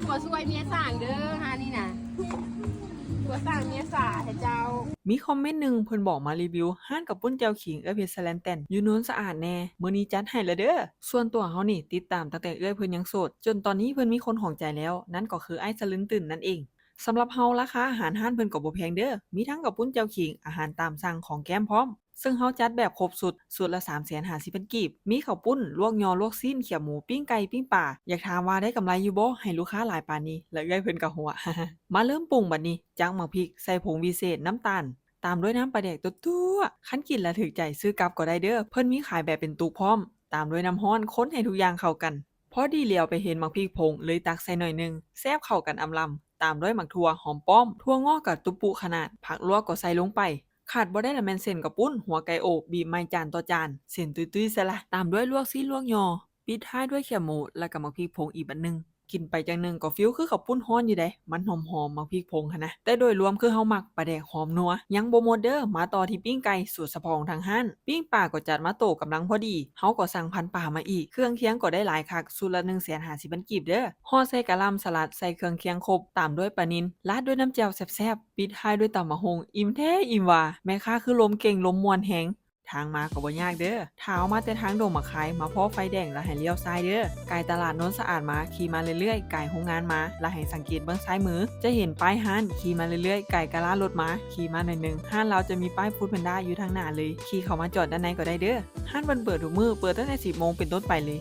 ตัวช่วยเมียสร้างเด้อฮานี่นะตัวสร้างเมียสาให้เจ้ามีคอมเมนต์หนึ่งเพิ่นบอกมารีวิวห้านกับปุ้นแจ่วขิงเอื้อยเพชรแสแลนแตนอยู่โน้นสะอาดแน่มื้อนี้จัดให้ละเด้อส่วนตัวเฮานี่ติดตามตั้งแต่เอื้อยเพิ่นยังโสดจนตอนนี้เพิ่นมีคนของใจแล้วนั่นก็คือไอ้สลึนตื่นนั่นเองสำหรับเฮาราคาอาหารห้านเพิ่นก็บ่แพงเด้อมีทั้งกับปุ้นแจ่วขิงอาหารตามสั่งของแก้มพร้อมซึ่งเฮาจัดแบบครบสุดละ350,000กีบมีข้าวปุ้นลวกยอลวกซีนเขียวหมูปิ้งไก่ปิ้งปลาอยากถามว่าได้กำไรอยู่บ่ให้ลูกค้าหลายปานนี้แล้วเอื้อยเพิ่นก็หัว มาเริ่มปรุงบัดนี้จักหมักพริกใส่ผงวิเศษน้ำตาลตามด้วยน้ำปลาแดกตัวๆคันกินแล้วถึกใจซื้อกลับก็ได้เด้อเพิ่นมีขายแบบเป็นตุกพร้อมตามด้วยน้ำร้อนคนให้ทุกอย่างเข้ากันพอดีเหลียวไปเห็นหมักพริกผงเลยตักใส่หน่อยนึงแซ่บเข้ากันอำลำตามด้วยหมักถั่วหอมป้อมถั่วงอกกับตุปุขนาดผักลวกก็ใส่ลงไปขาดบ่ได้ละแม่นเส้นกับปุ้นหัวไก่โอบบีบไม้จานต่อจานเส้นตุ้ยๆซะละตามด้วยลวกซี่ลวกยอปิดท้ายด้วยเขียวหมูแล้วก็หมักพริกผงอีกบัดนึง กินไปจังหนึ่งก็ฟิลคือข้าวปุ้นฮ้อนอยู่เดะมันหอมๆมักพริกผงหั้นนะแต่โดยรวมคือเฮามักปลาแดกหอมนัวยังบ่หมดเด้อมาต่อที่ปิ้งไก่สูตรเฉพาะของทางร้านปิ้งปลาก็จัดมาโตกำลังพอดีเฮาก็สั่งพันปลามาอีกเครื่องเคียงก็ได้หลายคักสูตรละ150,000กีบเด้อห่อใส่กะหล่ำสลัดใส่เครื่องเคียงครบตามด้วยปลานิลราดด้วยน้ำแจ่วแซ่บๆปิดท้ายด้วยตำบักหุ่งอิ่มแท้อิ่มว่าแม่ค้าคือลมเก่งลมม่วนแฮง ทางมาก็บ่ยากเด้อถ้าเอามาแต่ทางดงมะขายมาพอไฟแดงแล้วให้เลี้ยวซ้ายเด้อไกลตลาดโน้นสะอาดมาขี่มาเรื่อยๆไกลโรงงานมาแล้วให้สังเกตเบื้องซ้ายมือจะเห็นป้ายห้านขี่มาเรื่อยๆไกลกะลารถมาขี่มาหน่อยนึงห้านเราจะมีป้ายฟู้ดแพนด้าอยู่ทางหน้าเลยขี่เข้ามาจอดด้านในก็ได้เด้อห้านวันเปิดทุกมื้อเปิดตั้งแต่10 โมงเป็นต้นไปเลย